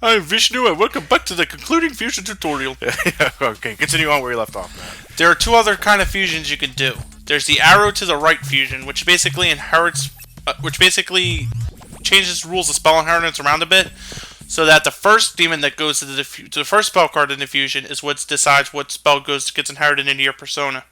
I'm Vishnu, and welcome back to the concluding fusion tutorial. Okay, continue on where you left off, man. There are two other kind of fusions you can do. There's the arrow to the right fusion, which basically changes the rules of spell inheritance around a bit, so that the first demon that goes to the first spell card in the fusion is what decides what spell gets inherited into your persona.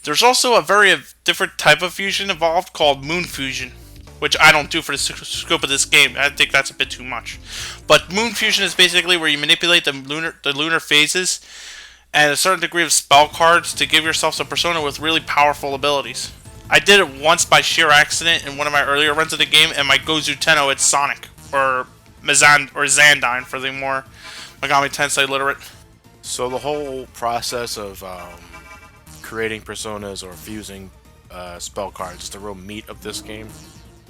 There's also a very different type of fusion involved called moon fusion, which I don't do for the scope of this game. I think that's a bit too much. But moon fusion is basically where you manipulate the lunar phases and a certain degree of spell cards to give yourself a persona with really powerful abilities. I did it once by sheer accident in one of my earlier runs of the game, and my Gozu Tenno, it's Sonic, or Xandine for the more Megami Tensei literate. So the whole process of creating personas or fusing spell cards is the real meat of this game,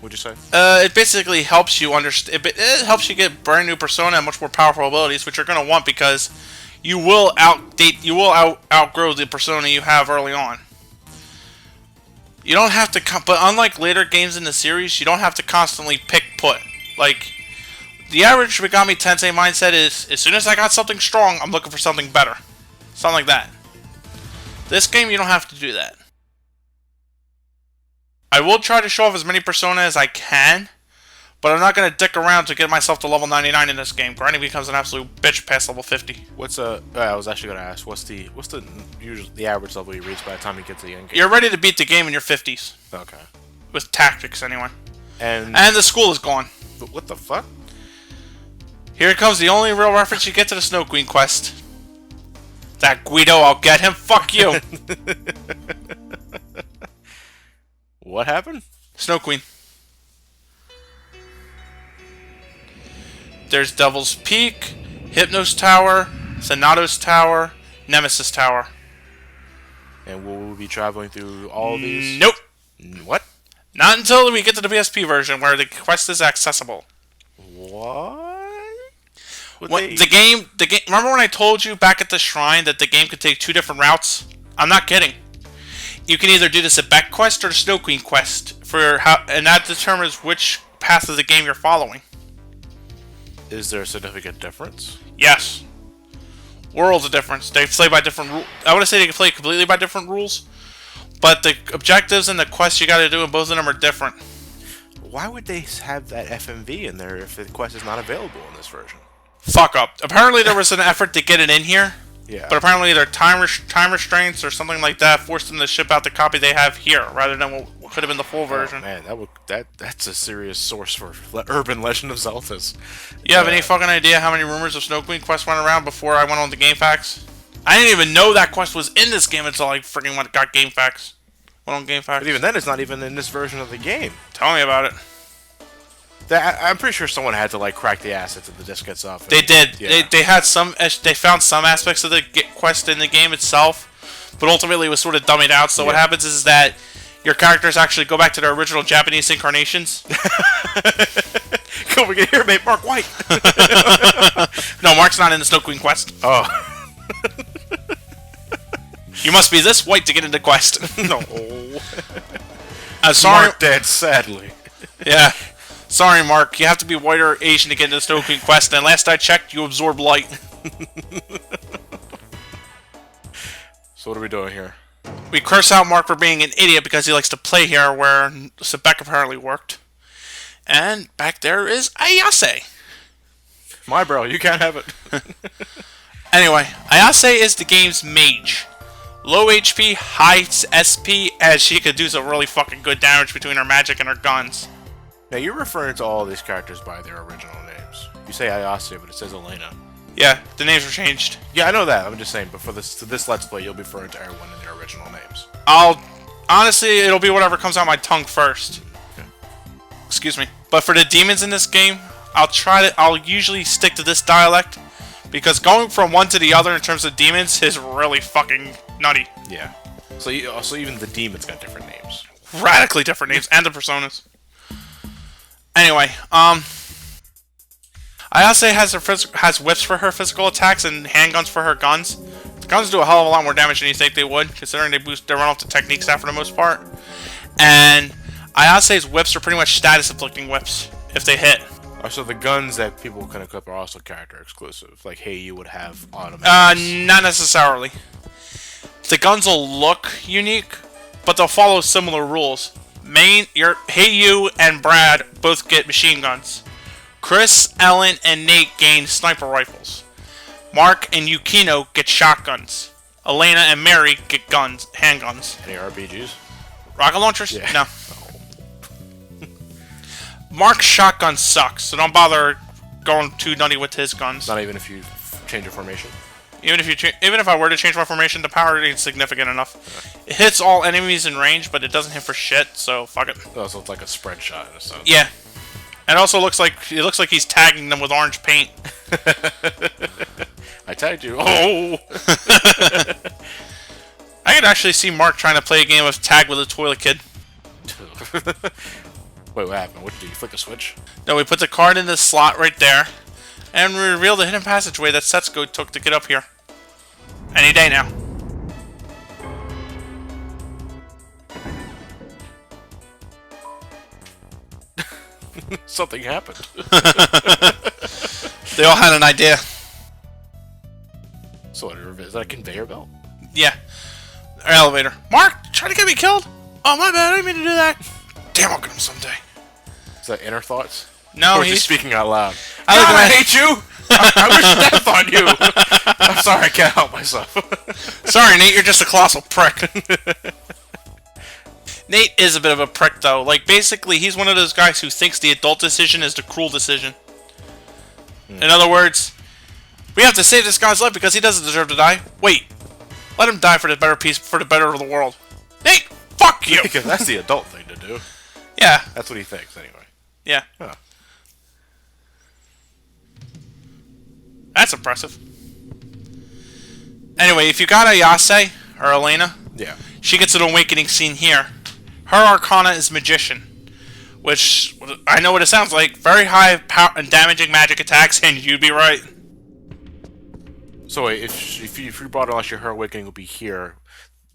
would you say? It basically helps you understand. It helps you get brand new persona and much more powerful abilities, which you're going to want because you will outgrow the persona you have early on. You don't have to, but unlike later games in the series, you don't have to constantly pick put. Like, the average Megami Tensei mindset is, as soon as I got something strong, I'm looking for something better. Something like that. This game, you don't have to do that. I will try to show off as many persona as I can, but I'm not going to dick around to get myself to level 99 in this game. Grinding becomes an absolute bitch past level 50. I was actually going to ask, what's the average level you reach by the time you get to the end game? You're ready to beat the game in your 50s. Okay. With tactics, anyway. And the school is gone. What the fuck? Here comes the only real reference you get to the Snow Queen quest. That Guido, I'll get him. Fuck you. What happened? Snow Queen. There's Devil's Peak, Hypnos Tower, Sonatos Tower, Nemesis Tower. And will we be traveling through all of these? Nope. What? Not until we get to the PSP version where the quest is accessible. What? The game. Remember when I told you back at the shrine that the game could take two different routes? I'm not kidding. You can either do the Sebek quest or the Snow Queen quest and that determines which path of the game you're following. Is there a significant difference? Yes. Worlds of difference. They play by different rules. I want to say they can play completely by different rules, but the objectives and the quests you got to do in both of them are different. Why would they have that FMV in there if the quest is not available in this version? Fuck up. Apparently there was an effort to get it in here. Yeah. But apparently their time restraints or something like that forced them to ship out the copy they have here rather than what could have been the full version. Man, that's a serious source for urban Legend of Zeldas. You have any fucking idea how many rumors of Snow Queen quests went around before I went on the GameFAQs? I didn't even know that quest was in this game until I freaking got GameFAQs. Went on GameFAQs. But even then, it's not even in this version of the game. Tell me about it. I'm pretty sure someone had to like crack the assets of the disc itself. They did. Yeah. They had some. They found some aspects of the quest in the game itself, but ultimately it was sort of dummied out. So what happens is that your characters actually go back to their original Japanese incarnations. Come over here, mate. Mark White. No, Mark's not in the Snow Queen quest. Oh. You must be this white to get into quest. No. Sorry. Mark dead, sadly. Yeah. Sorry, Mark. You have to be white or Asian to get into the Snow Queen quest, and last I checked, you absorb light. So what are we doing here? We curse out Mark for being an idiot because he likes to play here where Sebek apparently worked. And back there is Ayase. My bro, you can't have it. Anyway, Ayase is the game's mage. Low HP, high SP, as she could do some really fucking good damage between her magic and her guns. Now, you're referring to all these characters by their original names. You say Ayase, but it says Elena. Yeah, the names were changed. Yeah, I know that. I'm just saying, but for this Let's Play, you'll be referring to everyone in their original names. Honestly, it'll be whatever comes out my tongue first. Okay. Excuse me. But for the demons in this game, I'll usually stick to this dialect, because going from one to the other in terms of demons is really fucking nutty. Yeah. So even the demons got different names. Radically different names, and the personas. Anyway, Ayase has whips for her physical attacks and handguns for her guns. The guns do a hell of a lot more damage than you think they would, considering they run off the technique staff for the most part. And Ayase's whips are pretty much status inflicting whips if they hit. So the guns that people can equip are also character exclusive. Like, hey, you would have automatic. Not necessarily. The guns will look unique, but they'll follow similar rules. You and Brad both get machine guns. Chris, Ellen, and Nate gain sniper rifles. Mark and Yukino get shotguns. Elena and Mary get handguns. Any RPGs? Rocket launchers? Yeah. No. Mark's shotgun sucks, so don't bother going too nutty with his guns. Not even if you change your formation. Even if I were to change my formation, the power ain't significant enough. It hits all enemies in range, but it doesn't hit for shit. So fuck it. Oh, so it's like a spread shot in a sense. Yeah. And also looks like he's tagging them with orange paint. I tagged you. Oh. I could actually see Mark trying to play a game of tag with a toilet kid. Wait, what happened? What did you flick a switch? No, we put the card in the slot right there, and we reveal the hidden passageway that Setsuko took to get up here. Any day now. Something happened. They all had an idea. So what, is that a conveyor belt? Yeah. Elevator. Mark, trying to get me killed? Oh, my bad. I didn't mean to do that. Damn, I'll get him someday. Is that inner thoughts? No, or he's speaking out loud. I hate you! I wish death on you! I'm sorry, I can't help myself. Sorry, Nate, you're just a colossal prick. Nate is a bit of a prick, though. Like, basically, he's one of those guys who thinks the adult decision is the cruel decision. In other words, we have to save this guy's life because he doesn't deserve to die. Wait, let him die for the better of the world. Nate, fuck you! Because that's the adult thing to do. Yeah. That's what he thinks, anyway. Yeah. Huh. That's impressive. Anyway, if you got Ayase, or Elena, yeah, she gets an awakening scene here. Her arcana is Magician, which, I know what it sounds like, very high power and damaging magic attacks, and you'd be right. So wait, if you brought her awakening will be here,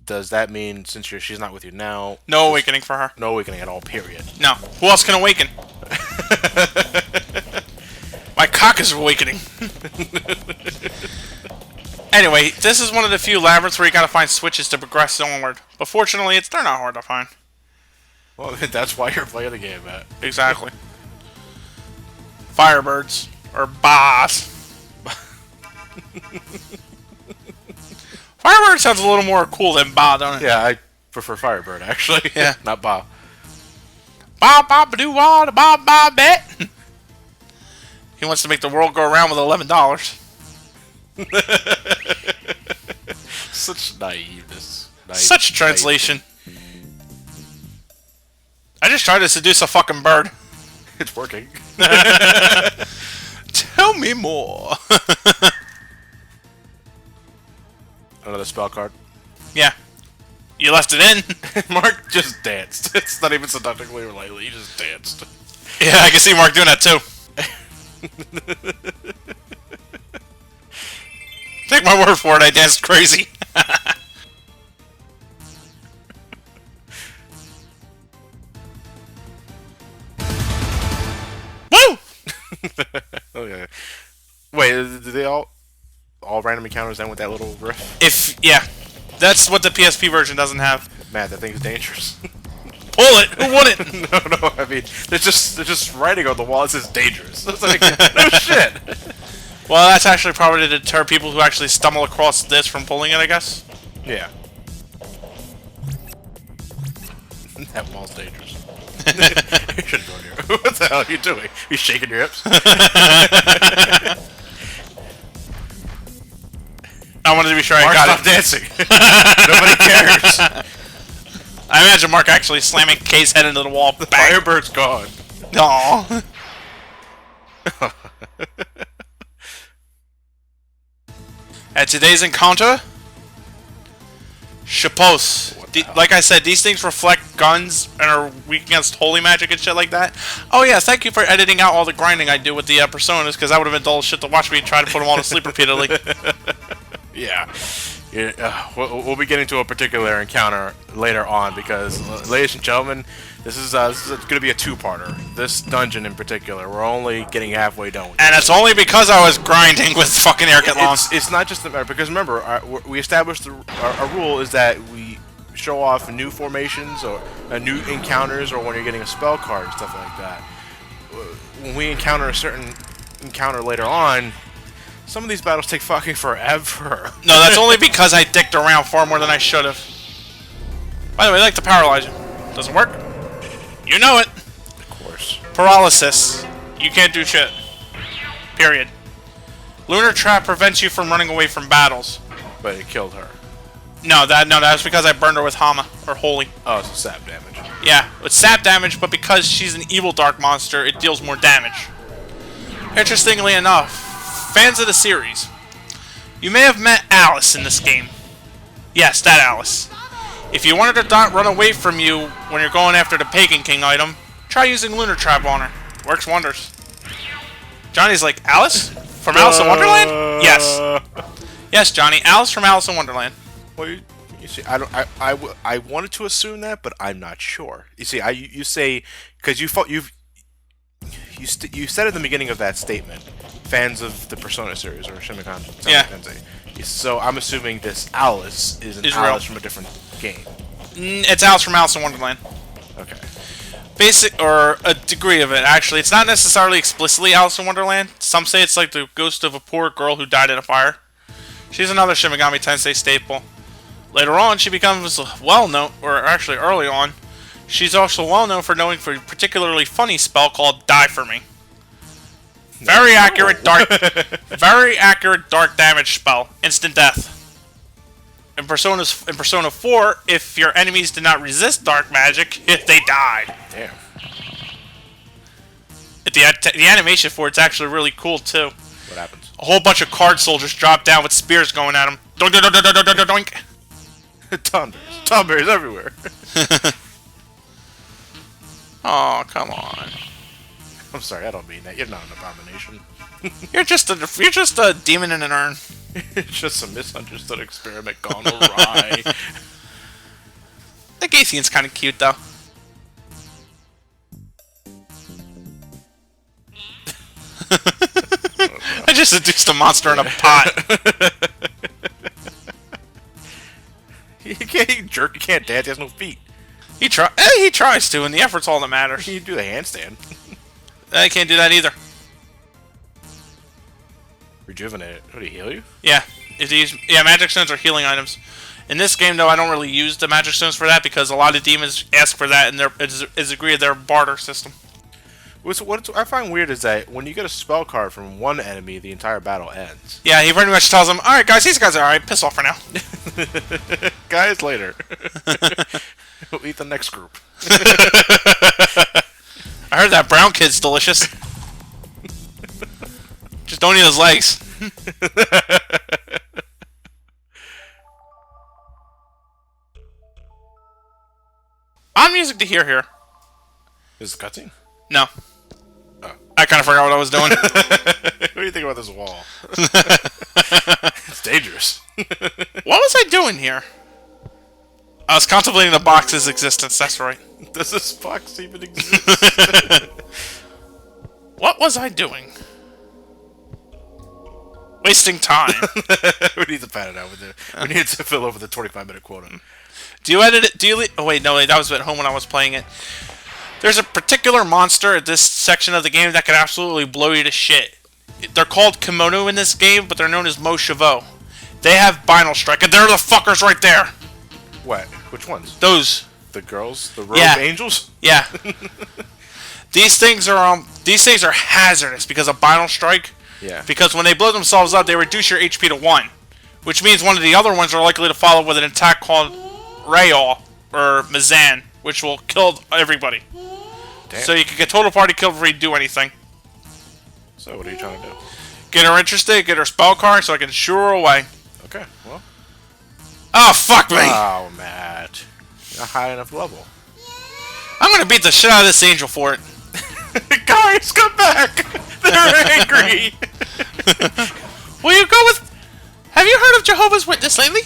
does that mean since she's not with you now... No awakening for her. No awakening at all, period. No. Who else can awaken? My cock is awakening. Anyway, this is one of the few labyrinths where you gotta find switches to progress onward. But fortunately, they're not hard to find. Well, that's why you're playing the game, Matt. Exactly. Firebirds. Or boss. Firebird sounds a little more cool than Ba, don't it? Yeah, I prefer Firebird, actually. Yeah. Not Ba. Ba ba ba doo wah da ba ba bet. He wants to make the world go around with $11. Such naiveness. Such translation. I just tried to seduce a fucking bird. It's working. Tell me more. Another spell card. Yeah. You left it in. Mark just danced. It's not even seductively or lightly. He just danced. Yeah, I can see Mark doing that too. Take my word for it, I danced crazy. Woo! Okay. Wait, do they all random encounters end with that little riff? Yeah. That's what the PSP version doesn't have. Matt, that thing's dangerous. Pull it! Who wouldn't? No, I mean, they're just writing on the wall, it says dangerous. It's like, no shit! Well, that's actually probably to deter people who actually stumble across this from pulling it, I guess. Yeah. That wall's dangerous. You shouldn't go here. What the hell are you doing? You shaking your hips? I wanted to be sure Mark, I got stop dancing. Nobody cares. I imagine Mark actually slamming K's head into the wall. The Firebird's gone. Aww. At today's encounter, Shapos. Like I said, these things reflect guns and are weak against holy magic and shit like that. Oh yeah, thank you for editing out all the grinding I do with the personas, because that would have been dull as shit to watch me try to put them all to sleep repeatedly. Yeah. We'll be getting to a particular encounter later on because, ladies and gentlemen, This is going to be a two-parter. This dungeon in particular, we're only getting halfway done. And it's only because I was grinding with fucking air get long. It's not just because remember, we established our rule is that we show off new formations or new encounters, or when you're getting a spell card and stuff like that. When we encounter a certain encounter later on, some of these battles take fucking forever. No, that's only because I dicked around far more than I should have. By the way, I like to paralyze you. Doesn't work? You know it. Of course. Paralysis. You can't do shit. Period. Lunar Trap prevents you from running away from battles. But it killed her. No, that was because I burned her with Hama, or Holy. Oh, it's sap damage. Yeah, it's sap damage, but because she's an evil dark monster, it deals more damage. Interestingly enough, fans of the series, you may have met Alice in this game. Yes, that Alice. If you wanted to not run away from you when you're going after the Pagan King item, try using Lunar Trap on her. Works wonders. Johnny's like, Alice? From Alice in Wonderland? Yes. Yes, Johnny, Alice from Alice in Wonderland. Well, you see, I wanted to assume that, but I'm not sure. You see, you say because you said at the beginning of that statement, fans of the Persona series or Shin Megami Tensei. So I'm assuming this Alice is an Alice from a different game. It's Alice from Alice in Wonderland. Okay. Basic, or a degree of it, actually. It's not necessarily explicitly Alice in Wonderland. Some say it's like the ghost of a poor girl who died in a fire. She's another Shin Megami Tensei staple. Later on, she becomes well-known, or actually early on, she's also well-known for knowing for a particularly funny spell called Die For Me. Very accurate dark damage spell. Instant death. In Persona 4, if your enemies did not resist dark magic, they died. Damn. The animation for it's actually really cool too. What happens? A whole bunch of card soldiers drop down with spears going at them. Doink doink doink doink doink doink doink. Tomberries everywhere. Oh, come on. I'm sorry, I don't mean that. You're not an abomination. You're just a demon in an urn. It's just a misunderstood experiment gone awry. The Gathian's kind of cute, though. I just seduced a monster in a pot. He jerk. He can't dance. He has no feet. He tries to, and the effort's all that matters. He can do the handstand. I can't do that either. Rejuvenate it. What, do he heal you? Yeah. Magic stones are healing items. In this game, though, I don't really use the magic stones for that because a lot of demons ask for that, and it's agreed to their barter system. What I find weird is that when you get a spell card from one enemy, the entire battle ends. Yeah, he pretty much tells them, "Alright, guys, these guys are alright. Piss off for now." Guys, later. We'll eat the next group. I heard that brown kid's delicious. Just don't eat his legs. On music to hear here. Is it cutscene? No. Oh. I kind of forgot what I was doing. What do you think about this wall? It's dangerous. What was I doing here? I was contemplating the box's existence, that's right. Does this box even exist? What was I doing? Wasting time. We need to pad it out with it. We need to fill over the 25-minute quota. Do you edit it? Oh wait, no, that was at home when I was playing it. There's a particular monster at this section of the game that can absolutely blow you to shit. They're called Kimono in this game, but they're known as Mo Chavo. They have Binal Strike, and they're the fuckers right there. What? Which ones? Those. The girls? The rogue angels? Yeah. These things are hazardous because of Binal Strike. Yeah. Because when they blow themselves up, they reduce your HP to 1. Which means one of the other ones are likely to follow with an attack called Rayol, or Mazan, which will kill everybody. Damn. So you can get total party killed before you do anything. So what are you trying to do? Get her interested, get her spell card so I can shoo her away. Okay, well. Oh, fuck me! Oh, Matt. You're not high enough level. I'm gonna beat the shit out of this angel for it. Guys, come back! They're angry! Will you go with... Have you heard of Jehovah's Witness lately?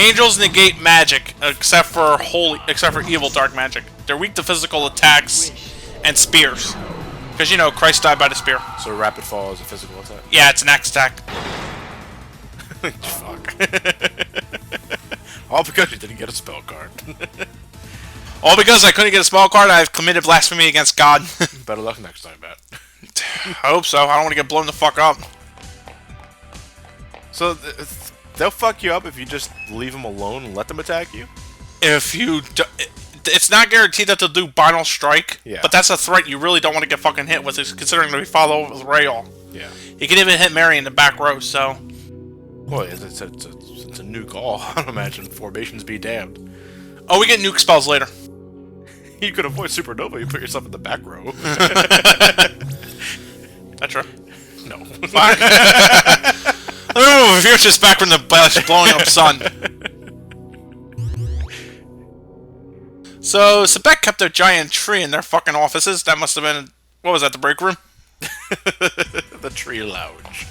Angels negate magic, except for evil dark magic. They're weak to physical attacks and spears. Because, you know, Christ died by the spear. So rapid fall is a physical attack? Yeah, it's an axe attack. Fuck. All because you didn't get a spell card. All because I couldn't get a spell card, I've committed blasphemy against God. Better luck next time, Matt. I hope so. I don't want to get blown the fuck up. So, they'll fuck you up if you just leave them alone and let them attack you? If you... It's not guaranteed that they'll do Final Strike, Yeah. but that's a threat you really don't want to get fucking hit with, considering that we follow up with Rail. Yeah. You can even hit Mary in the back row, so... Well, it's a nuke all. I don't imagine formations be damned. Oh, we get nuke spells later. You could avoid supernova, you put yourself in the back row. That's true. No. Oh, if you're just back from the blowing up sun. So, Sebek kept a giant tree in their fucking offices. That must have been... What was that, the break room? The tree lounge.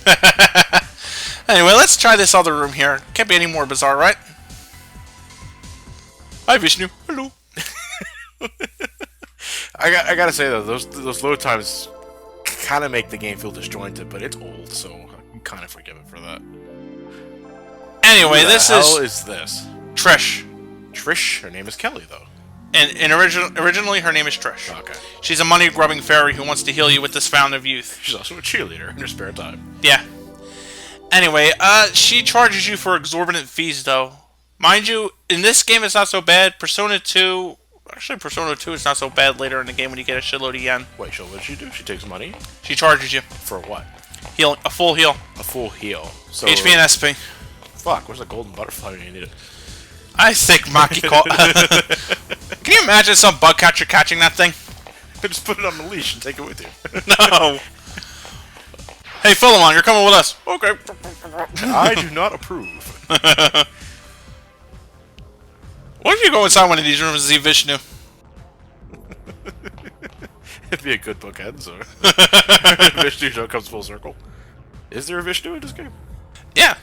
Anyway, let's try this other room here. Can't be any more bizarre, right? Hi, Vishnu. Hello. I gotta say though, those load times kind of make the game feel disjointed, but it's old, so I'm kind of forgiven for that. Anyway, this is... Who is this? Trish. Trish? Her name is Kelly, though. And originally, her name is Trish. Okay. She's a money-grubbing fairy who wants to heal you with this fountain of youth. She's also a cheerleader in her spare time. Yeah. Anyway, she charges you for exorbitant fees, though. Mind you, in this game it's not so bad. Persona 2... Actually, Persona 2 is not so bad later in the game when you get a shitload of yen. Wait, so what does she do? She takes money? She charges you. For what? Heal, a full heal. A full heal. So, HP and SP. Fuck, where's the golden butterfly when you need it? I think Maki call. Can you imagine some bug catcher catching that thing? Just put it on the leash and take it with you. No. Hey, Philemon, you're coming with us. Okay. I do not approve. What if you go inside one of these rooms and see Vishnu? It'd be a good bookend, so... Vishnu show comes full circle. Is there a Vishnu in this game? Yeah.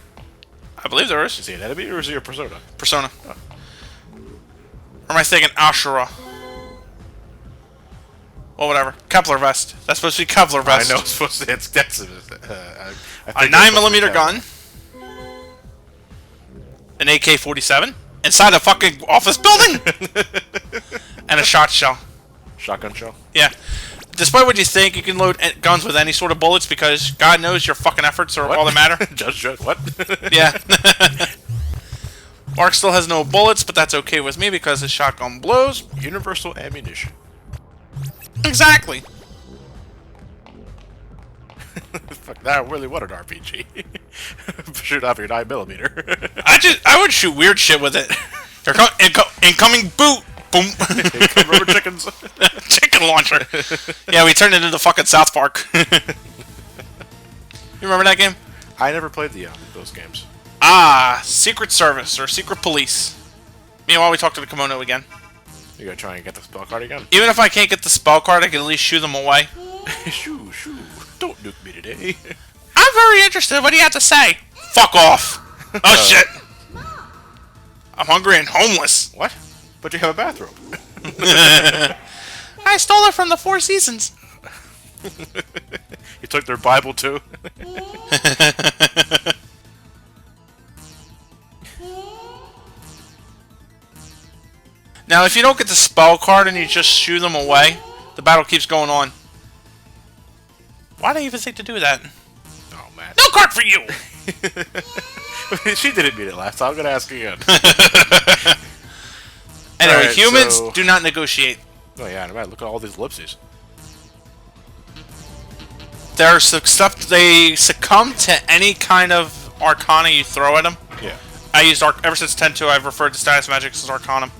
I believe there is. Is he an enemy or is he a persona? Persona. Oh. Or am I thinking Ashura? Well, whatever. Kepler vest. That's supposed to be Kevlar vest. I know it's supposed to... It's a A 9mm gun. An AK-47. Inside a fucking office building? And a shot shell. Shotgun shell? Yeah. Despite what you think, you can load guns with any sort of bullets because God knows your fucking efforts are all that matter. Judge, what? Yeah. Mark still has no bullets, but that's okay with me because his shotgun blows. Universal ammunition. Exactly. Fuck, that really what an RPG. Shoot off your 9mm. I would shoot weird shit with it. Incoming boot. Boom. Rubber chickens. Chicken launcher. Yeah, we turned it into fucking South Park. You remember that game? I never played those games. Ah, Secret Service or Secret Police. Meanwhile, we talk to the kimono again. You gotta try and get the spell card again. Even if I can't get the spell card, I can at least shoo them away. Shoo. Don't nuke me today. I'm very interested. What do you have to say? Fuck off. Oh, shit. I'm hungry and homeless. What? But you have a bathrobe. I stole it from the Four Seasons. You took their Bible, too? Now, if you don't get the spell card and you just shoo them away, the battle keeps going on. Why do you even think to do that? Oh, man. No card for you! She didn't mean it last time. I'm gonna ask again. Anyway, Alright, humans so... do not negotiate. Oh, yeah, man. Look at all these ellipses. They succumb to any kind of arcana you throw at them. Yeah. I used ever since 10.2, I've referred to status magics as arcana.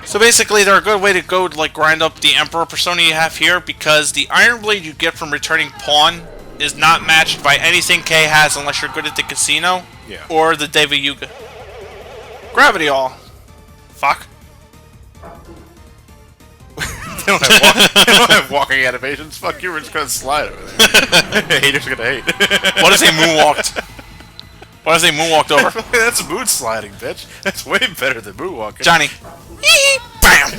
So basically, they're a good way to go to like grind up the Emperor persona you have here because the Iron Blade you get from returning pawn is not matched by anything K has unless you're good at the casino or the Deva Yuga. Gravity All. Fuck. They don't have walking animations. Fuck you, we're just gonna slide over there. Haters gonna hate. What if they moonwalked? What if they moonwalked over? That's mood sliding, bitch. That's way better than moonwalking. Johnny. Bam!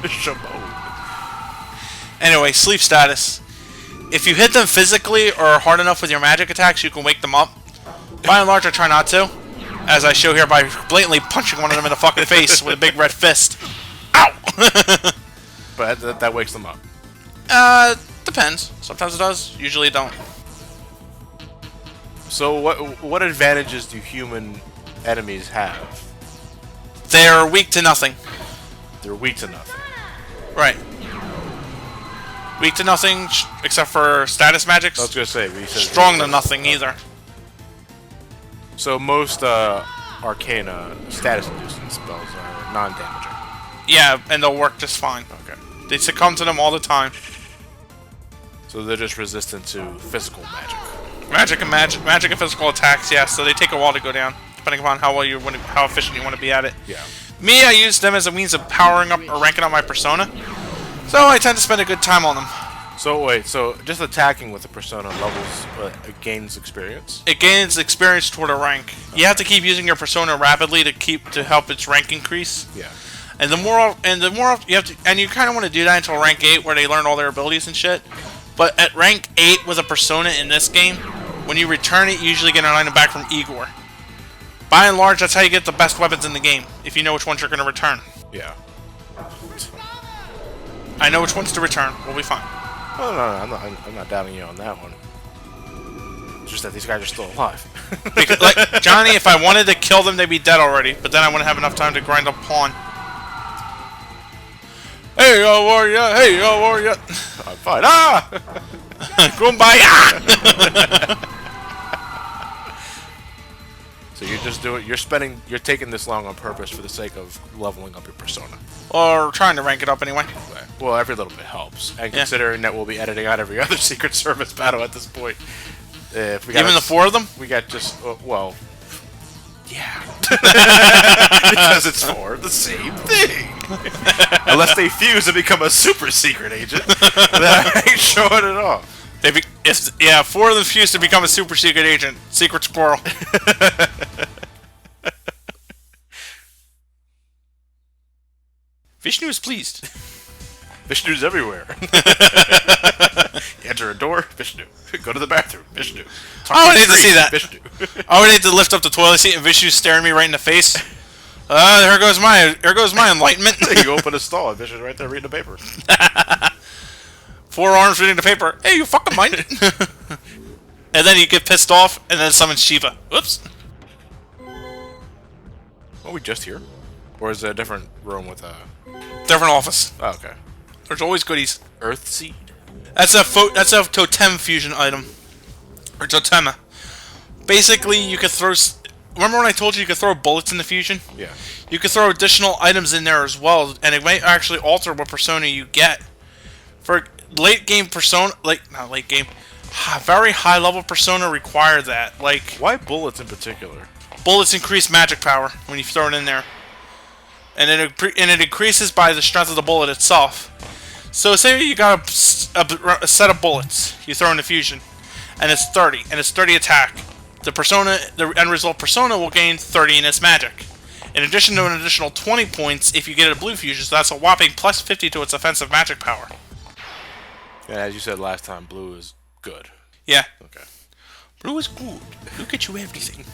Shabone. Anyway, sleep status. If you hit them physically or hard enough with your magic attacks, you can wake them up. By and large, I try not to, as I show here by blatantly punching one of them in the fucking face with a big red fist. Ow! But that wakes them up. Depends. Sometimes it does. Usually it don't. So what advantages do human enemies have? They're weak to nothing. They're weak to nothing. Right. Weak to nothing, except for status magics. I was gonna say, Strong to nothing either. So most Arcana status-inducing spells are non-damaging. Yeah, and they'll work just fine. Okay. They succumb to them all the time. So they're just resistant to physical magic. Magic and physical attacks, yeah. So they take a while to go down, depending upon how efficient you want to be at it. Yeah. Me, I use them as a means of powering up or ranking up my persona. So I tend to spend a good time on them. So wait, so just attacking with the persona levels it gains experience? It gains experience toward a rank. You have to keep using your persona rapidly to help its rank increase. Yeah. And the more you have to, and you kind of want to do that until rank 8, where they learn all their abilities and shit. But at rank 8 with a persona in this game, when you return it, you usually get an item back from Igor. By and large, that's how you get the best weapons in the game, if you know which ones you're going to return. Yeah. I know which ones to return. We'll be fine. Oh, no, I'm not doubting you on that one. It's just that these guys are still alive. Because, like, Johnny, if I wanted to kill them, they'd be dead already. But then I wouldn't have enough time to grind up pawn. Hey, yo, warrior! Hey, yo, warrior! I'm fine. Ah! Kumbaya! So you're taking this long on purpose for the sake of leveling up your persona. Or trying to rank it up anyway. Well, every little bit helps. And considering that we'll be editing out every other Secret Service battle at this point. If we got Even the 4 of them? We got just, well... Yeah. Because it's for the same thing. Unless they fuse and become a super secret agent, then I ain't showing it off. 4 of them fuse to become a super secret agent. Secret squirrel. Vishnu is pleased. Vishnu's everywhere. You enter a door, Vishnu. Go to the bathroom, Vishnu. I would hate to see that. Vishnu. I would hate to lift up the toilet seat and Vishnu's staring me right in the face. There goes my enlightenment. You open a stall and Vishnu's right there reading the paper. 4 arms reading the paper. Hey, you fucking mind it? And then you get pissed off and then summons Shiva. Oops. Are we just here? Or is it a different room with a... Different office. Oh, okay. There's always goodies. Earth Seed? That's a totem fusion item. Or totema. Basically, you could throw... Remember when I told you could throw bullets in the fusion? Yeah. You could throw additional items in there as well, and it might actually alter what persona you get. For late game persona... Not late game. Very high level persona require that. Like... Why bullets in particular? Bullets increase magic power when you throw it in there. And it increases by the strength of the bullet itself. So say you got a set of bullets you throw in the fusion, and it's 30, and it's 30 attack. The end result persona will gain 30 in its magic. In addition to an additional 20 points if you get a blue fusion, so that's a whopping plus 50 to its offensive magic power. Yeah, as you said last time, blue is good. Yeah. Okay. Blue is good. Blue gets you everything.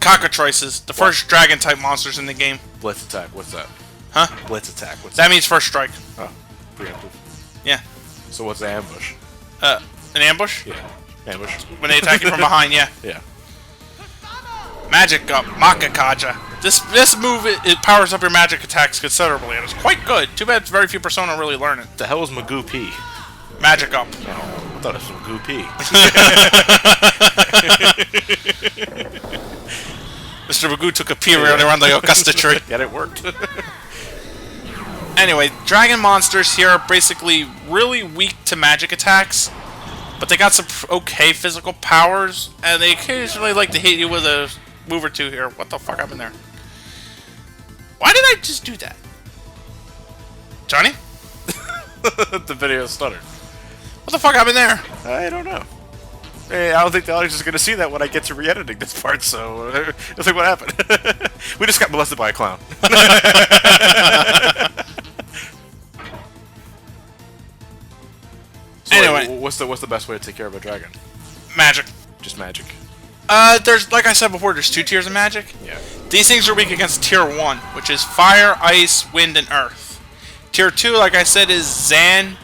Cockatrices, the first dragon-type monsters in the game. Blitz attack, what's that? Huh? Blitz attack, what's that? That means first strike. Oh, preemptive. Yeah. So what's the ambush? An ambush? Yeah. Ambush. When they attack you from behind, yeah. Yeah. Magic up, Makakaja. This move, it powers up your magic attacks considerably, and it's quite good. Too bad very few Persona really learn it. The hell is Magoo P? Magic up. Oh, I thought it was Magoo P. Mr. Magoo took a pee around the Augusta tree. Yeah, it worked. Anyway, dragon monsters here are basically really weak to magic attacks, but they got some okay physical powers, and they occasionally like to hit you with a move or two here. What the fuck happened there? Why did I just do that? Johnny? The video stuttered. What the fuck happened there? I don't know. Hey, I don't think the audience is going to see that when I get to re-editing this part, so it's like, what happened? We just got molested by a clown. So Anyway. what's the best way to take care of a dragon? Magic. Just magic. There's, like I said before, there's 2 tiers of magic. Yeah. These things are weak against Tier 1, which is Fire, Ice, Wind, and Earth. Tier 2, like I said, is Zan,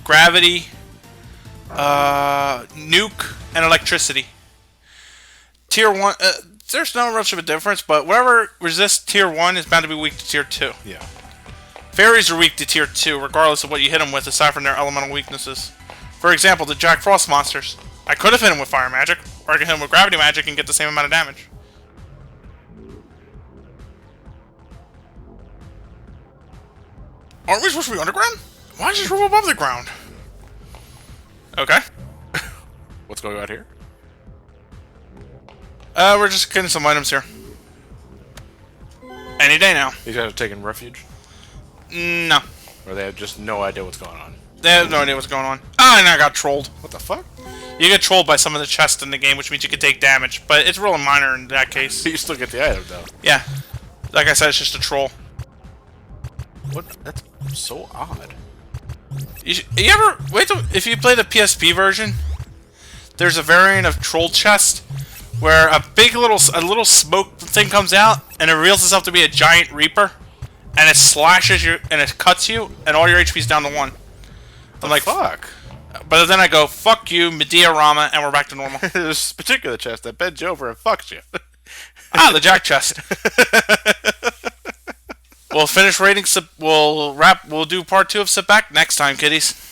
Gravity, Nuke, and Electricity. Tier 1, there's not much of a difference, but whatever resists Tier 1 is bound to be weak to Tier 2. Yeah. Fairies are weak to Tier 2, regardless of what you hit them with, aside from their elemental weaknesses. For example, the Jack Frost monsters. I could have hit them with Fire Magic, or I could hit them with Gravity Magic and get the same amount of damage. Aren't we supposed to be underground? Why don't you just move above the ground? Okay. What's going on here? We're just getting some items here. Any day now. These guys are taking refuge? No. Or they have just no idea what's going on? They have no idea what's going on. Ah, and I got trolled. What the fuck? You get trolled by some of the chests in the game, which means you can take damage, but it's really minor in that case. You still get the item, though. Yeah. Like I said, it's just a troll. What? That's so odd. You ever wait till if you play the PSP version? There's a variant of troll chest where a little smoke thing comes out and it reveals itself to be a giant reaper, and it slashes you and it cuts you, and all your HP's down to 1. I'm like, Fuck. but then I go, fuck you, Medea Rama, and we're back to normal. There's this particular chest that bends you over and fucks you. Ah, the Jack chest. We'll finish rating. We'll do part 2 of Sit Back next time, kiddies.